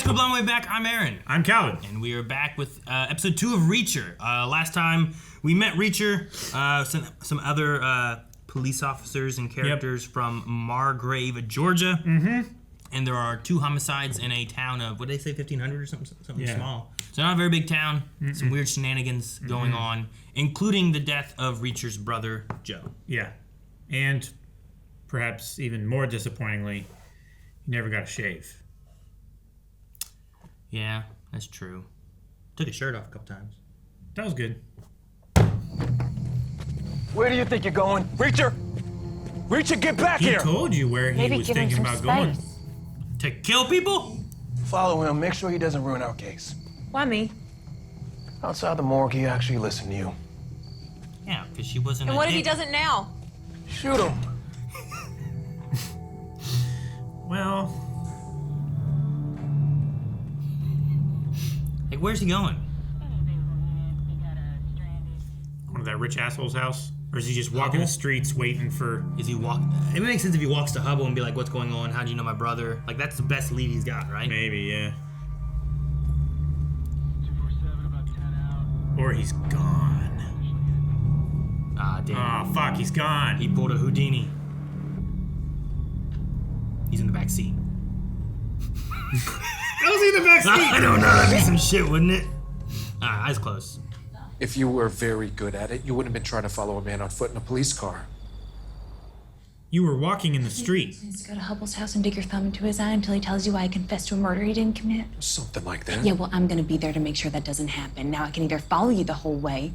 Good Long Way Back. I'm Aaron. I'm Calvin. And we are back with episode 2 of Reacher. Last time we met Reacher, some other police officers and characters from Margrave, Georgia. Mm-hmm. And there are 2 homicides in a town of, what did they say, 1,500 or something small. So not a very big town. Some weird shenanigans going on, including the death of Reacher's brother, Joe. Yeah. And perhaps even more disappointingly, he never got a shave. Yeah, that's true. Took his shirt off a couple times. That was good. Where do you think you're going? Reacher! Reacher, get back He here! told you where he was thinking about going. To kill people? Follow him. Make sure he doesn't ruin our case. Why me? Outside the morgue, he actually listened to you. Yeah, because she wasn't. And what if he doesn't now? Shoot him. Well, Like, where's he going? going to that rich asshole's house? Or is he just walking the streets waiting for... Is he walk? It makes sense if he walks to Hubble and be like, "What's going on? How do you know my brother?" Like, that's the best lead he's got, right? Maybe, yeah. Or he's gone. Ah, damn. Oh, fuck, he's gone. He pulled a Houdini. He's in the back seat. How's he in the back seat? I don't know. That'd be some shit, wouldn't it? Eyes closed. If you were very good at it, you wouldn't have been trying to follow a man on foot in a police car. You were walking in the street. Go to Hubble's house and dig your thumb into his eye until he tells you why he confessed to a murder he didn't commit. Something like that. Yeah, well, I'm gonna be there to make sure that doesn't happen. Now I can either follow you the whole way,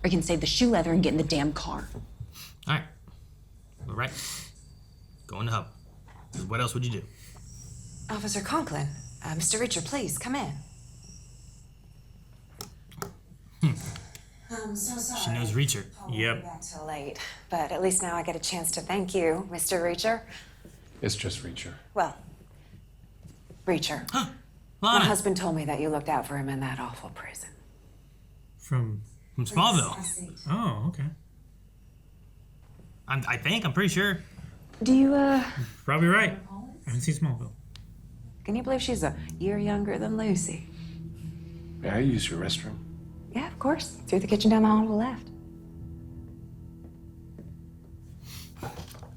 or you can save the shoe leather and get in the damn car. All right. All right. Going to Hubble. 'Cause what else would you do? Officer Conklin, Mr. Reacher, please come in. I'm so sorry. She knows Reacher. Yep. Back so late, but at least now I get a chance to thank you, Mr. Reacher. It's just Reacher. Well, Reacher. My Lana husband told me that you looked out for him in that awful prison. From... from Smallville. Oh, okay. I'm pretty sure. Do you, Probably right. I haven't seen Smallville. Can you believe she's a year younger than Lucy? May I use your restroom? Yeah, of course. Through the kitchen down the hall to the left.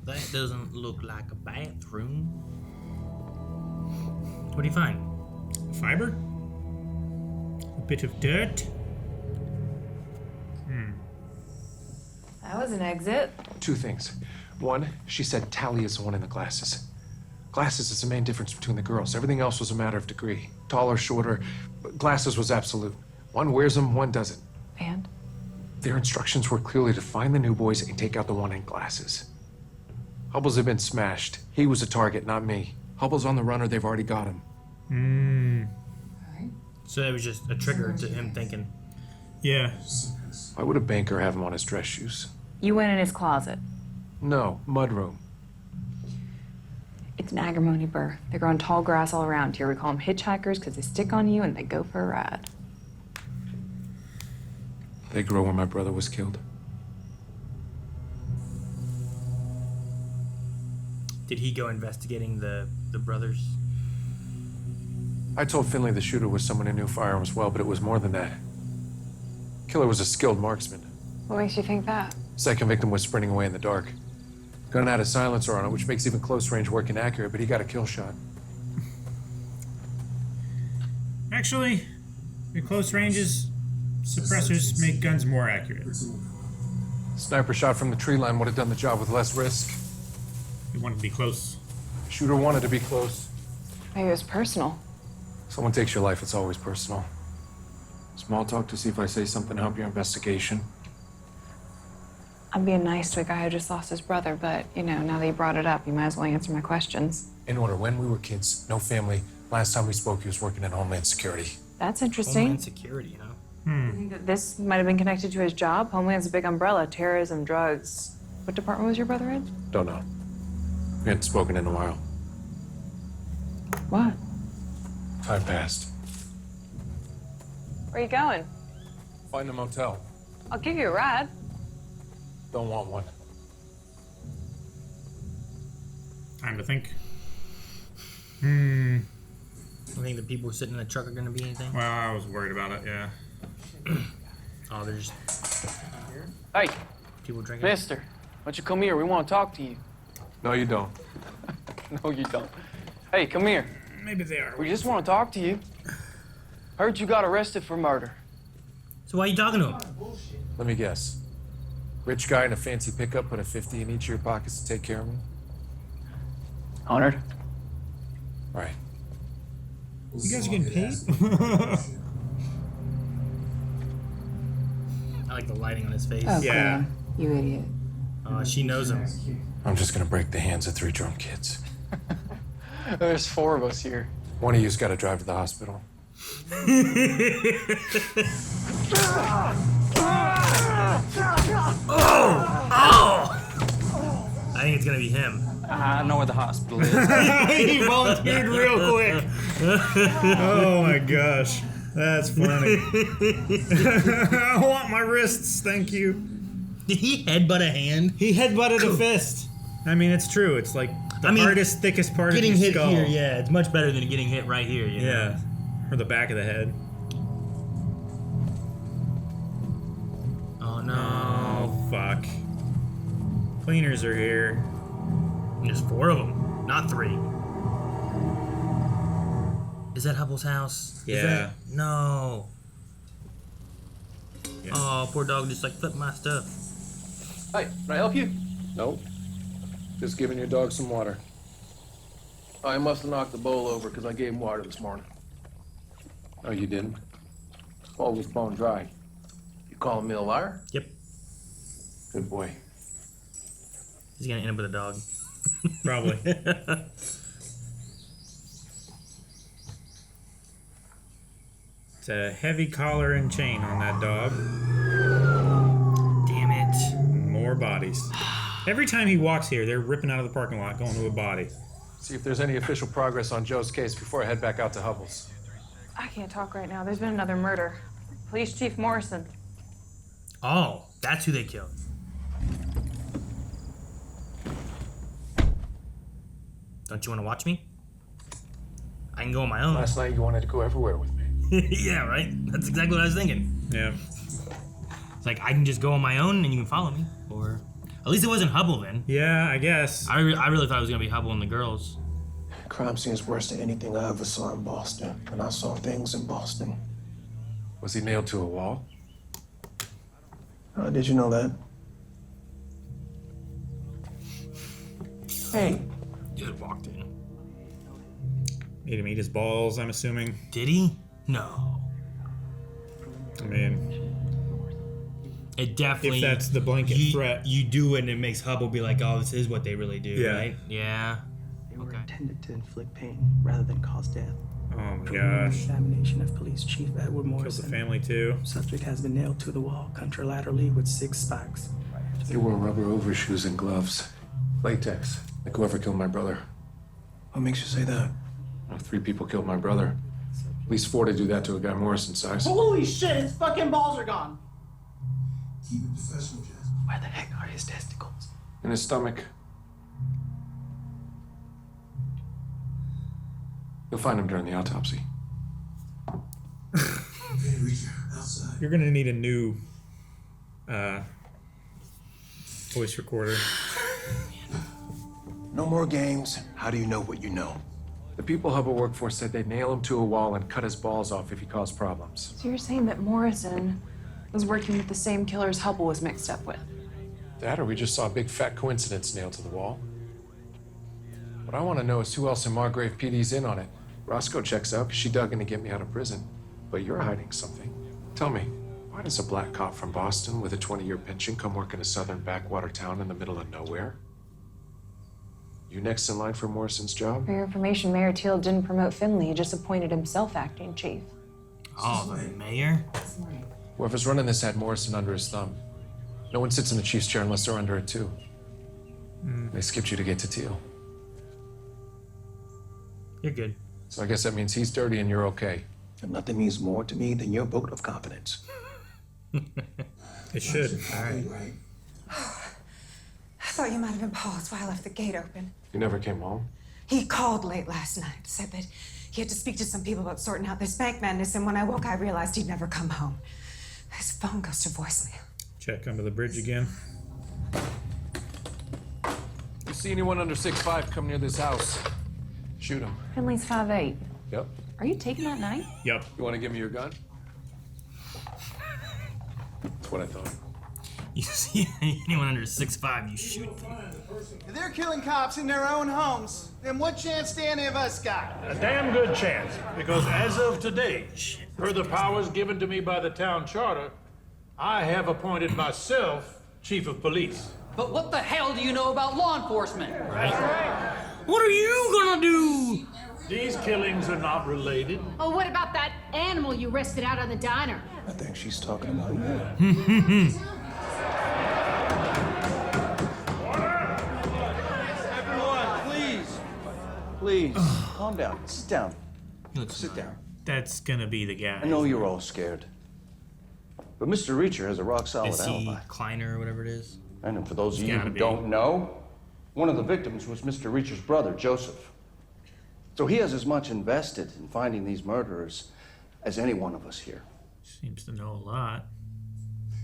That doesn't look like a bathroom. What do you find? Fiber? A bit of dirt? That was an exit. 2 things. 1, she said Tally is the one in the glasses. Glasses is the main difference between the girls. Everything else was a matter of degree. Taller, shorter. Glasses was absolute. One wears them, one doesn't. And? Their instructions were clearly to find the new boys and take out the one in glasses. Hubble's have been smashed. He was a target, not me. Hubble's on the runner, they've already got him. So it was just a trigger to him thinking. Yeah. Why would a banker have him on his dress shoes? You went in his closet. No, mudroom. It's an agrimony burr. They grow on tall grass all around here. We call them hitchhikers because they stick on you and they go for a ride. They grow where my brother was killed. Did he go investigating the brothers? I told Finley the shooter was someone who knew firearms well, but it was more than that. Killer was a skilled marksman. What makes you think that? Second victim was sprinting away in the dark. Gun had a silencer on it, which makes even close range work inaccurate, but he got a kill shot. Actually, at close ranges, suppressors make guns more accurate. Sniper shot from the tree line would have done the job with less risk. You want to be close. Shooter wanted to be close. Maybe it was personal. Someone takes your life, it's always personal. Small talk to see if I say something to help your investigation. I'm being nice to a guy who just lost his brother, but, you know, now that you brought it up, you might as well answer my questions. In order, when we were kids, no family. Last time we spoke, he was working in Homeland Security. That's interesting. Homeland Security, huh? You think that this might have been connected to his job? Homeland's a big umbrella. Terrorism, drugs. What department was your brother in? Don't know. We hadn't spoken in a while. What? Time passed. Where are you going? Find a motel. I'll give you a ride. Don't want one. Time to think. I think the people sitting in the truck are gonna be anything. Well, I was worried about it, yeah. Oh, there's Hey, people drinking. mister, why don't you come here? We want to talk to you. No, you don't. No, you don't. Hey, come here. Maybe they are. We just want to talk to you. Heard you got arrested for murder. So why are you talking to him? Let me guess. Rich guy in a fancy pickup put a 50 in each of your pockets to take care of me? Honored. Right. You guys are getting paid? I like the lighting on his face. Oh, Yeah. cool. You idiot. She knows him. I'm just gonna break the hands of 3 drunk kids. There's 4 of us here. One of you's gotta drive to the hospital. I think it's gonna be him. I know where the hospital is. He volunteered real quick. Oh my gosh. That's funny. I want my wrists, thank you. Did he headbutt a hand? He headbutted a fist. I mean, it's true. It's like the hardest, thickest part of Getting your hit skull. here, yeah, it's much better than getting hit right here. You know? Yeah. Or the back of the head. Oh no. Oh, fuck. Cleaners are here. There's 4 of them, not 3. Is that Hubble's house? Is Yeah. that... No. Yeah. Oh, poor dog just like flipped my stuff. Hey, can I help you? Nope. Just giving your dog some water. I must have knocked the bowl over because I gave him water this morning. Oh, you didn't? Bowl was bone dry. You calling me a liar? Yep. Good boy. He's gonna end up with a dog. Probably. It's a heavy collar and chain on that dog. Damn it. More bodies. Every time he walks here, they're ripping out of the parking lot, going to a body. See if there's any official progress on Joe's case before I head back out to Hubble's. I can't talk right now. There's been another murder. Police Chief Morrison. Oh, that's who they killed. Don't you want to watch me? I can go on my own. Last night you wanted to go everywhere with me. Yeah, right? That's exactly what I was thinking. Yeah. It's like, I can just go on my own and you can follow me. Or, at least it wasn't Hubble then. Yeah, I guess. I really thought it was going to be Hubble and the girls. Crime scene's worse than anything I ever saw in Boston. And I saw things in Boston. Was he nailed to a wall? How did you know that? Hey, Just walked in. Made him eat his balls, I'm assuming. Did he? No. I mean, It definitely... if that's the blanket threat. You do it and it makes Hubble be like, oh, this is what they really do, Yeah. right? Yeah. They were Okay. intended to inflict pain rather than cause death. Oh my Preliminary gosh. examination of Police Chief Edward Killed the Morrison. family too. Subject has been nailed to the wall contralaterally with 6 spikes. He wore rubber overshoes and gloves. Latex. Like whoever killed my brother. what makes you say that? 3 people killed my brother. At least 4 to do that to a guy Morrison's size. Holy shit, his fucking balls are gone! Keep it professional, Jess. Where the heck are his testicles? In his stomach. You'll find him during the autopsy. Okay, Reacher, outside. You're gonna need a new voice recorder. No more games. How do you know what you know? The people Hubble worked for said they'd nail him to a wall and cut his balls off if he caused problems. So you're saying that Morrison was working with the same killers Hubble was mixed up with? That, or we just saw a big fat coincidence nailed to the wall. What I want to know is who else in Margrave PD's in on it. Roscoe checks out because she dug in to get me out of prison. But you're hiding something. Tell me, why does a black cop from Boston with a 20-year pension come work in a southern backwater town in the middle of nowhere? You next in line for Morrison's job? For your information, Mayor Teal didn't promote Finley. He just appointed himself acting chief. Oh, the mayor? Whoever's running this had Morrison under his thumb. No one sits in the chief's chair unless they're under it too. They skipped you to get to Teal. You're good. So I guess that means he's dirty and you're okay. And nothing means more to me than your vote of confidence. It should. All right. I thought you might have been Paul. That's why I left the gate open. You never came home? He called late last night, said that He had to speak to some people about sorting out this bank madness, and when I woke, I realized he'd never come home. His phone goes to voicemail. Check under the bridge again. You see anyone under 6'5" come near this house, shoot him. Finley's 5'8". Yep. Are you taking that knife? Yep. You want to give me your gun? That's what I thought. You see anyone under 6'5", you shoot them. If they're killing cops in their own homes, then what chance do any of us got? A damn good chance, because as of today, per the powers given to me by the town charter, I have appointed myself chief of police. But what the hell do you know about law enforcement? Right. What are you gonna do? These killings are not related. Oh, what about that animal you rested out on the diner? I think she's talking about you. Everyone, please, calm down. Sit down. Sit down. That's gonna be the guy. I know you're all scared, but Mr. Reacher has a rock-solid Is he alibi. Kleiner or whatever it is? And for those of It's you gotta who be. don't know, one of the victims was Mr. Reacher's brother, Joseph. So he has as much invested in finding these murderers as any one of us here. Seems to know a lot.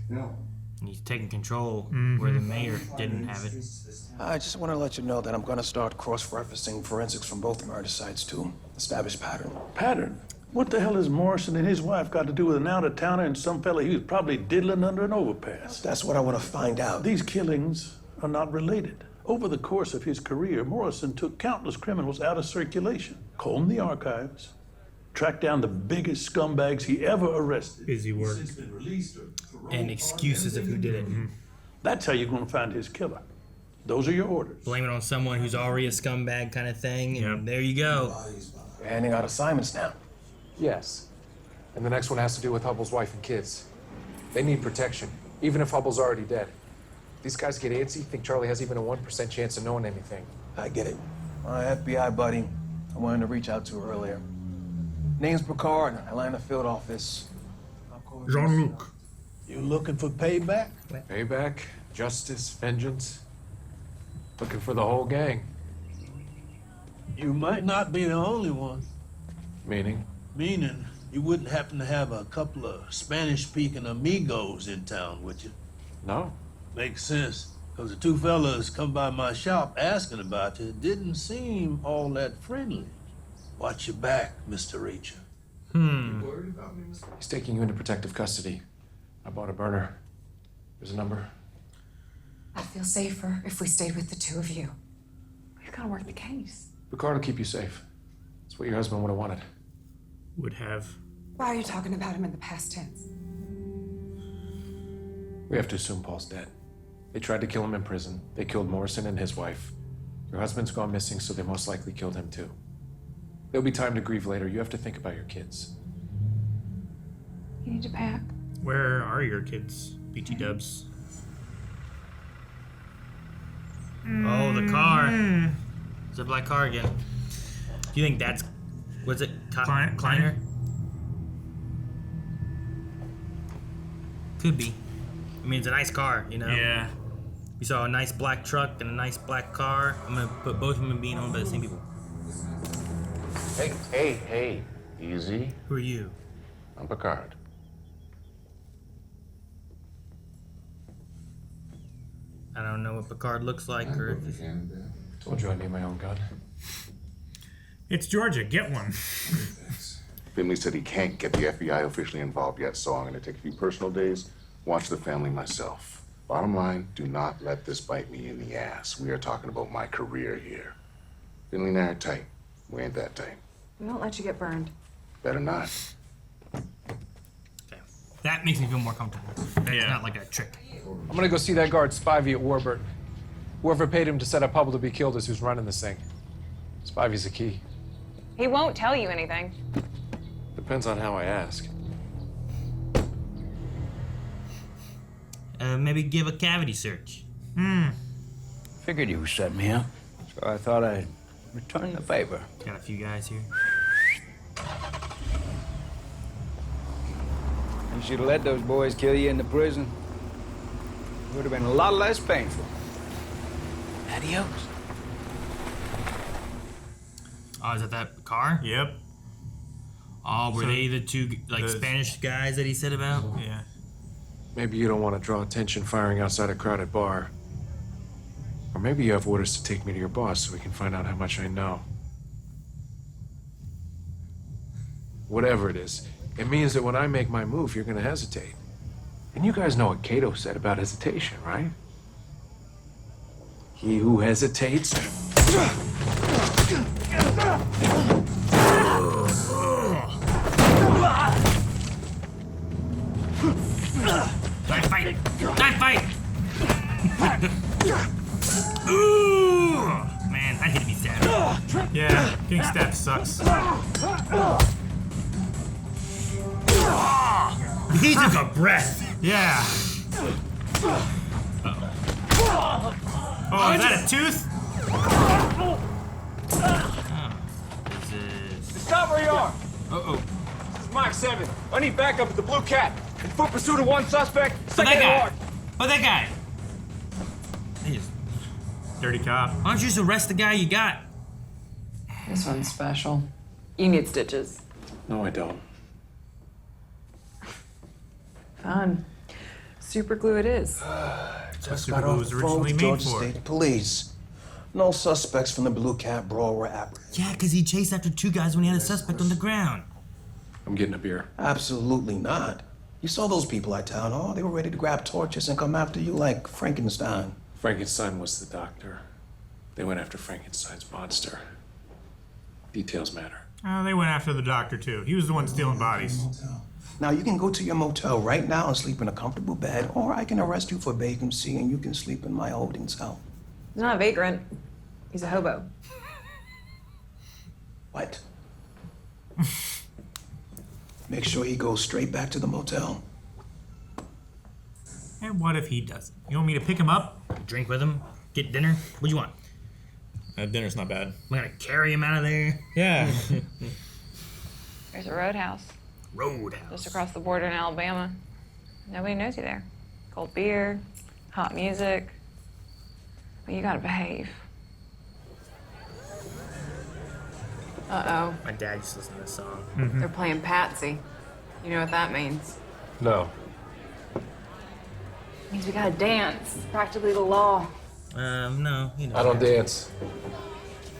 No. And he's taking control where the mayor didn't have it. I just want to let you know that I'm going to start cross-referencing forensics from both murder sites to establish pattern. Pattern? What the hell has Morrison and his wife got to do with an out-of-towner and some fella he was probably diddling under an overpass? That's what I want to find out. These killings are not related. Over the course of his career, Morrison took countless criminals out of circulation, combed the archives, tracked down the biggest scumbags he ever arrested. Busy work. And excuses of who did it. That's how you're going to find his killer. Those are your orders. Blame it on someone who's already a scumbag kind of thing, and there you go. You're handing out assignments now. Yes. And the next one has to do with Hubble's wife and kids. They need protection, even if Hubble's already dead. These guys get antsy, think Charlie has even a 1% chance of knowing anything. I get it. My FBI buddy, I wanted to reach out to earlier. Name's Picard, Atlanta field office. Jean-Luc. You looking for payback? Payback, justice, vengeance. Looking for the whole gang. You might not be the only one. Meaning? Meaning, you wouldn't happen to have a couple of Spanish-speaking amigos in town, would you? No. Makes sense, because the two fellas come by my shop asking about you didn't seem all that friendly. Watch your back, Mr. Reacher. He's taking you into protective custody. I bought a burner. There's a number. I'd feel safer if we stayed with the two of you. We've got to work the case. Picard will keep you safe. That's what your husband would have wanted. Would have. Why are you talking about him in the past tense? We have to assume Paul's dead. They tried to kill him in prison. They killed Morrison and his wife. Your husband's gone missing, so they most likely killed him too. There'll be time to grieve later. You have to think about your kids. You need to pack. Where are your kids, BT Dubs? Oh, the car. It's a black car again. Do you think that's... Was it Kleiner? Could be. I mean, it's a nice car, you know? Yeah. We saw a nice black truck and a nice black car. I'm gonna put both of them being owned by the same people. Hey. Easy. Who are you? I'm Picard. I don't know what Picard looks like or if it's... Told you I need my own gun. It's Georgia. Get one. Finley said he can't get the FBI officially involved yet, so I'm going to take a few personal days, watch the family myself. Bottom line, do not let this bite me in the ass. We are talking about my career here. Finley and I are tight. We ain't that tight. We won't let you get burned. Better not. Okay. That makes me feel more comfortable. That's not like a trick. I'm gonna go see that guard Spivey at Warburton. Whoever paid him to set up Hubble to be killed is who's running this thing. Spivey's the key. He won't tell you anything. Depends on how I ask. Maybe give a cavity search. Figured you set me up, so I thought I'd return the favor. Got a few guys here. You should have let those boys kill you in the prison. It would have been a lot less painful. Adios. Oh, is that car? Yep. Oh, were they the two Spanish guys that he said about? Yeah. Maybe you don't want to draw attention firing outside a crowded bar. Or maybe you have orders to take me to your boss so we can find out how much I know. Whatever it is, it means that when I make my move, you're going to hesitate. And you guys know what Cato said about hesitation, right? He who hesitates... Knife fight! Knife fight! Ooh! Man, I hate to be stabbed. Yeah, getting stabbed sucks. He took a breath. Yeah. Oh, is that a tooth? Stop where you are! Uh-oh. This is Mike 7. I need backup at the Blue Cat. In full pursuit of one suspect. Second guard. Oh, that guy. He just... Dirty cop. Why don't you just arrest the guy you got? This one's special. You need stitches. No, I don't. Fun. Super glue it is. Just Super got Glue off was the phone originally with made Georgia for. State Police. No suspects from the Blue Cat brawl were apprehended. Yeah, because he chased after two guys when he had a suspect on the ground. I'm getting a beer. Absolutely not. You saw those people at town hall. They were ready to grab torches and come after you like Frankenstein. Frankenstein was the doctor. They went after Frankenstein's monster. Details matter. They went after the doctor, too. He was the one stealing bodies. Now, you can go to your motel right now and sleep in a comfortable bed, or I can arrest you for vagrancy and you can sleep in my holding cell. He's not a vagrant. He's a hobo. What? Make sure he goes straight back to the motel. And what if he doesn't? You want me to pick him up? Drink with him? Get dinner? What do you want? Dinner's not bad. I'm gonna carry him out of there. Yeah. There's a roadhouse Roadhouse. just across the border in Alabama. Nobody knows you there. Cold beer, hot music. But you gotta behave. Uh-oh. My dad used to listen to this song. They're playing Patsy. You know what that means? No. It means we gotta dance. It's practically the law. No, you know. I don't dance.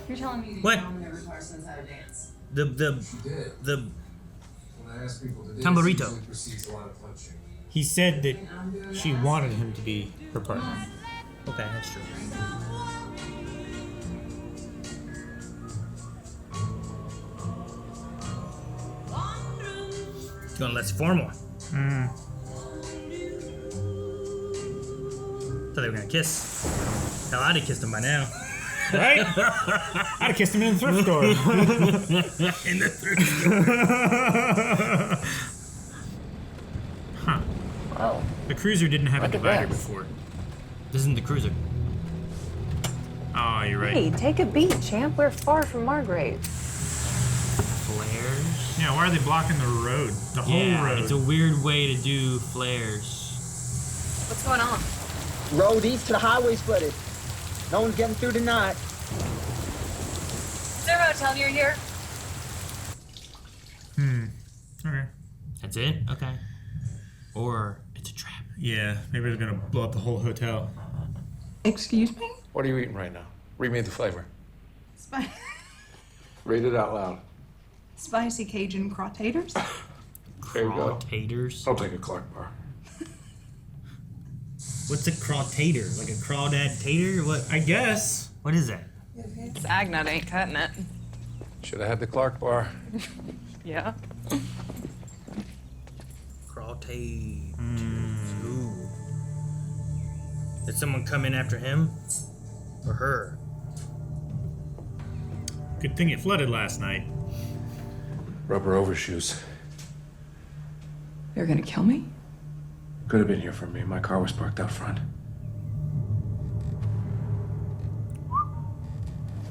You're telling me What? never taught our sons how to dance. The When I ask people to dance, Tamborito. it usually precedes a lot of punching. He said that she wanted him to be her partner. Okay, that's true. It's going less formal. Thought they were gonna kiss. Hell, I'd have kissed him by now. Right? I'd have kissed him in the thrift store. In the thrift store. Huh. Whoa. The Cruiser didn't have a Look at divider this. before. This isn't the Cruiser. Oh, you're right. Hey, take a beat, champ. We're far from Margrave. Flares? Yeah, why are they blocking the road? The whole road. It's a weird way to do flares. What's going on? Road east to the highway's flooded. No one's getting through tonight. Is there a hotel near here? Okay. That's it? Okay. Or it's a trap. Yeah, maybe they're gonna blow up the whole hotel. Excuse me? What are you eating right now? Read me the flavor. Spi- Read it out loud. Spicy Cajun crottators? There you go. Crawtators? I'll take a Clark bar. What's a crawtator? Like a crawdad tater? What? I guess. What is that? Agnut ain't cutting it. Should have had the Clark bar. Yeah. Crawtators. Ooh. Did someone come in after him? Or her? Good thing it flooded last night. Rubber overshoes. You're gonna kill me? Could have been here for me. My car was parked out front.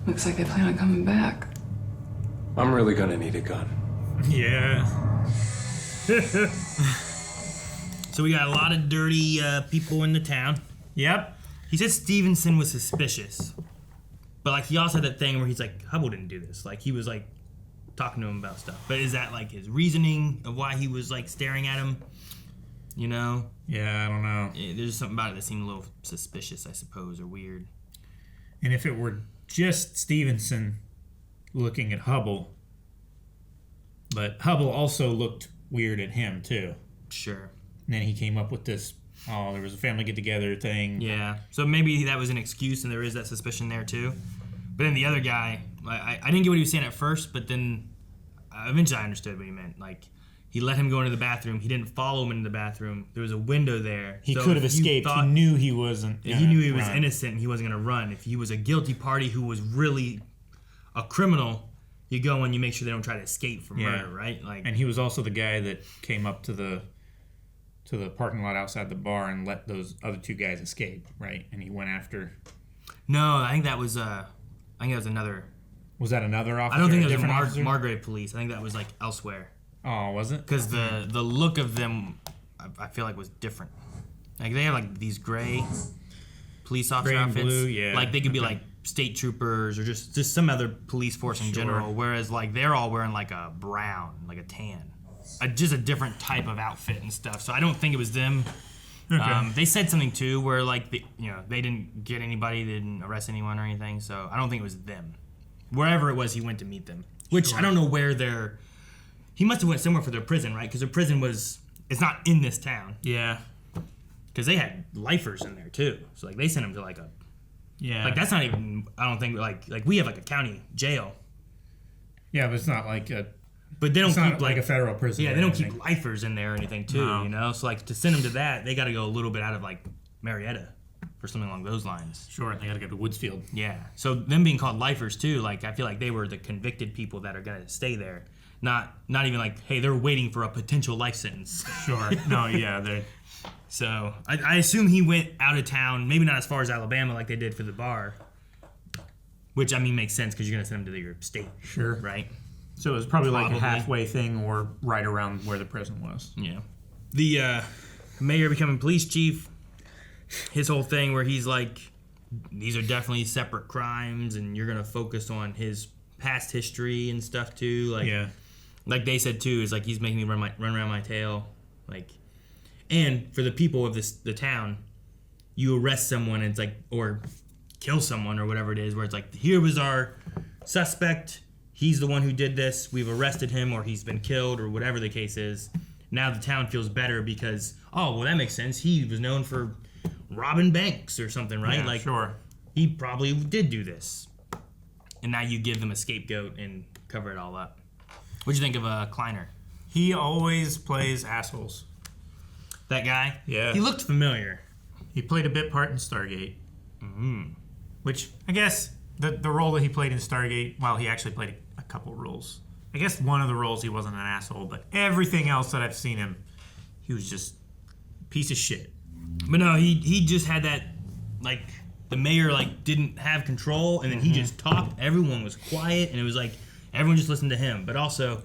Looks like they plan on coming back. I'm really gonna need a gun. Yeah. So we got a lot of dirty people in the town. Yep. He said Stevenson was suspicious. But like he also had that thing where he's like, Hubble didn't do this. Like he was like talking to him about stuff. But is that like his reasoning of why he was like staring at him? You know? Yeah, I don't know. There's something about it that seemed a little suspicious, I suppose, or weird. And if it were just Stevenson looking at Hubble, but Hubble also looked weird at him too. Sure. And then he came up with this, there was a family get-together thing. Yeah. So maybe that was an excuse and there is that suspicion there too. But then the other guy, I didn't get what he was saying at first, but then eventually I understood what he meant. Like, he let him go into the bathroom. He didn't follow him into the bathroom. There was a window there. He could have escaped. He knew he wasn't. He knew he was innocent and he wasn't going to run. If he was a guilty party who was really a criminal, you go and you make sure they don't try to escape from murder, right? Like, and he was also the guy that came up to the parking lot outside the bar and let those other two guys escape, right? And he went after. No, I think that was another. Was that another officer? I don't think it was Margrave police. I think that was like elsewhere. Oh, was it? Because the look of them, I feel like was different. Like they have like these gray police officer outfits. Blue, yeah. Like they could be like state troopers or just some other police force in general. Whereas like they're all wearing like a brown, like a tan, just a different type of outfit and stuff. So I don't think it was them. Okay. They said something too where like they didn't get anybody, they didn't arrest anyone or anything. So I don't think it was them. Wherever it was, he went to meet them. Which I don't know where they're. He must have went somewhere for their prison, right? Because their prison it's not in this town. Yeah. Because they had lifers in there too. So like they sent him to like a. Yeah. Like that's not even. I don't think like we have like a county jail. Yeah, but it's not like a. But they don't keep like a federal prison. Yeah, they don't keep lifers in there or anything too. No. You know, so like to send them to that, they got to go a little bit out of like Marietta. Or something along those lines. Sure, they got to go to Woodsfield. Yeah, so them being called lifers too, like I feel like they were the convicted people that are gonna stay there, not even like, hey, they're waiting for a potential life sentence. Sure. No, yeah, So I assume he went out of town, maybe not as far as Alabama like they did for the bar, which I mean makes sense because you're gonna send them to your state. Sure. Right. So it was probably like a halfway thing, or right around where the prison was. Yeah. The mayor becoming police chief. His whole thing where he's like, these are definitely separate crimes and you're going to focus on his past history and stuff too. Like, yeah. Like they said too, is like he's making me run around my tail. Like, and for the people of the town, you arrest someone and it's like, or kill someone or whatever it is, where it's like, here was our suspect. He's the one who did this. We've arrested him or he's been killed or whatever the case is. Now the town feels better because, oh, well, that makes sense. He was known for robbing banks or something, right? Yeah, like, sure. He probably did do this. And now you give them a scapegoat and cover it all up. What'd you think of Kliner? He always plays assholes. That guy? Yeah. He looked familiar. He played a bit part in Stargate. Mm-hmm. Which, I guess, the role that he played in Stargate, well, he actually played a couple roles. I guess one of the roles he wasn't an asshole, but everything else that I've seen him, he was just a piece of shit. But no, he just had that, like, the mayor, like, didn't have control, and then he just talked. Everyone was quiet, and it was like, everyone just listened to him. But also,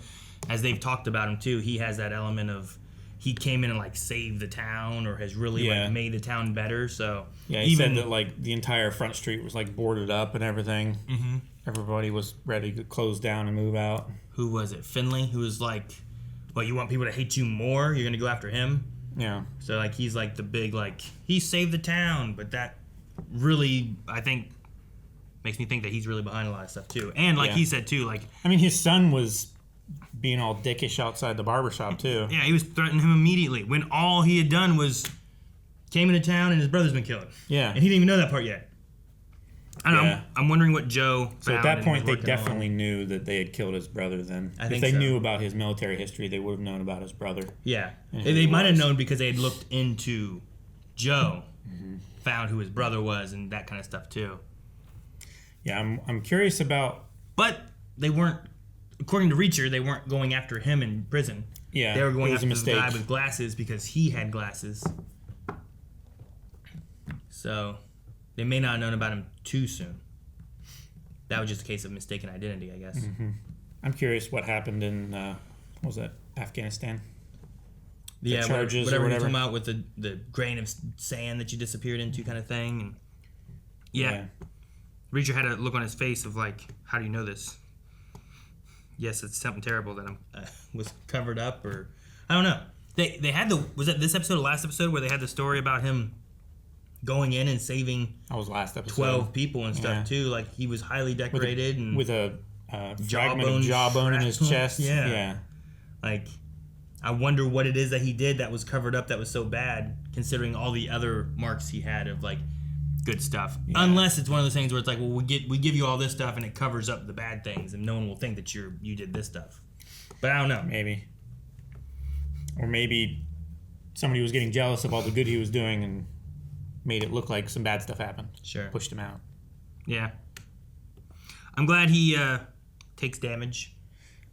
as they've talked about him, too, he has that element of, he came in and, like, saved the town, or has really, like, made the town better, so. Yeah, he said that, like, the entire front street was, like, boarded up and everything. Mm-hmm. Everybody was ready to close down and move out. Who was it? Finley, who was like, well, you want people to hate you more? You're going to go after him? Yeah. So, like, he's like the big, like, he saved the town, but that really, I think, makes me think that he's really behind a lot of stuff, too. And, like he said, too, like... I mean, his son was being all dickish outside the barbershop, too. Yeah, he was threatening him immediately when all he had done was came into town and his brother's been killed. Yeah. And he didn't even know that part yet. I don't know. I'm wondering what Joe found. So at that point, they definitely knew that they had killed his brother then. If they knew about his military history, they would have known about his brother. Yeah. They might have known because they had looked into Joe, found who his brother was, and that kind of stuff, too. Yeah, I'm curious about... But they weren't, according to Reacher, they weren't going after him in prison. Yeah, they were going after the guy with glasses because he had glasses. So... they may not have known about him too soon. That was just a case of mistaken identity, I guess. Mm-hmm. I'm curious what happened in, what was that, Afghanistan? Yeah, charges whatever or you come out with the grain of sand that you disappeared into kind of thing. And yeah. Reacher had a look on his face of like, how do you know this? yes, it's something terrible that was covered up, or I don't know. They had was it this episode or last episode where they had the story about him going in and saving that was last episode 12 people and stuff too. Like he was highly decorated with a fragment of jawbone in his chest. Yeah. Like I wonder what it is that he did that was covered up that was so bad, considering all the other marks he had of like good stuff. Yeah. Unless it's one of those things where it's like, well, we give you all this stuff and it covers up the bad things, and no one will think that you did this stuff. But I don't know. Maybe somebody was getting jealous of all the good he was doing and made it look like some bad stuff happened. Sure. Pushed him out. Yeah. I'm glad he takes damage.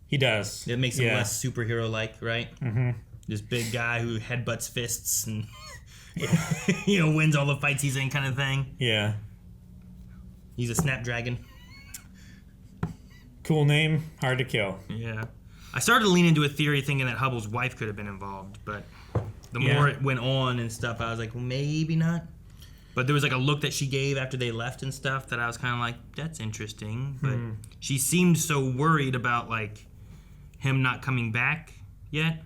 He does. It makes him less superhero-like, right? Mm-hmm. This big guy who headbutts fists and wins all the fights he's in, kind of thing. Yeah. He's a Snapdragon. Cool name, hard to kill. Yeah. I started to lean into a theory thinking that Hubble's wife could have been involved, but the more it went on and stuff, I was like, well, maybe not. But there was like a look that she gave after they left and stuff that I was kind of like, that's interesting. But she seemed so worried about like him not coming back yet.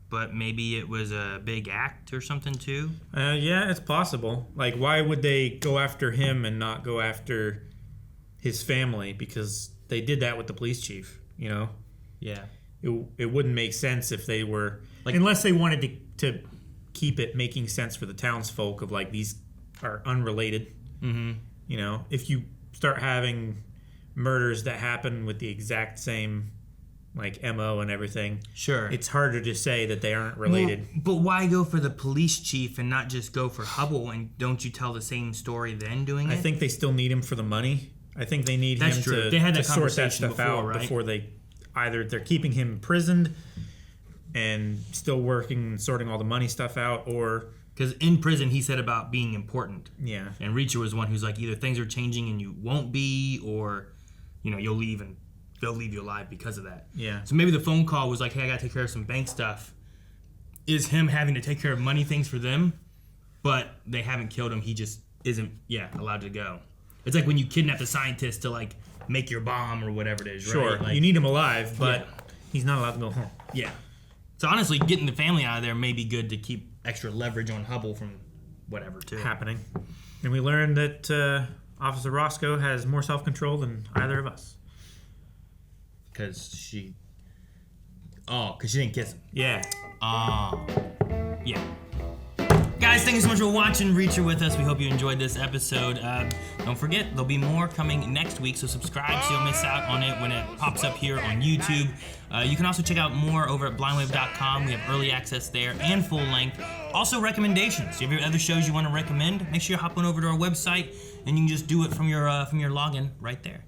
But maybe it was a big act or something too. Yeah, it's possible. Like, why would they go after him and not go after his family? Because they did that with the police chief, you know? Yeah. It wouldn't make sense if they were... Like, unless they wanted to keep it making sense for the townsfolk of, like, these are unrelated. Mm-hmm. You know? If you start having murders that happen with the exact same... like MO and everything. Sure. It's harder to say that they aren't related. Well, but why go for the police chief and not just go for Hubble? And don't you tell the same story then doing it? I think they still need him for the money. I think they need him true. They had that to sort that stuff before, out right? before they either they're keeping him imprisoned and still working and sorting all the money stuff out, or because in prison he said about being important. Yeah. And Reacher was one who's like, either things are changing and you won't be, or you'll leave and they'll leave you alive because of that. Yeah. So maybe the phone call was like, hey, I gotta take care of some bank stuff. Is him having to take care of money things for them, but they haven't killed him. He just isn't, allowed to go. It's like when you kidnap the scientist to like make your bomb or whatever it is, right? Sure. Like, you need him alive, but he's not allowed to go home. Yeah. So honestly, getting the family out of there may be good to keep extra leverage on Hubble from whatever too happening. And we learned that Officer Roscoe has more self-control than either of us. Because she didn't kiss him. Yeah. Yeah. Guys, thank you so much for watching Reacher with us. We hope you enjoyed this episode. Don't forget, there'll be more coming next week, so subscribe so you'll miss out on it when it pops up here on YouTube. You can also check out more over at blindwave.com. We have early access there and full length. Also, recommendations. If you have other shows you want to recommend, make sure you hop on over to our website, and you can just do it from your login right there.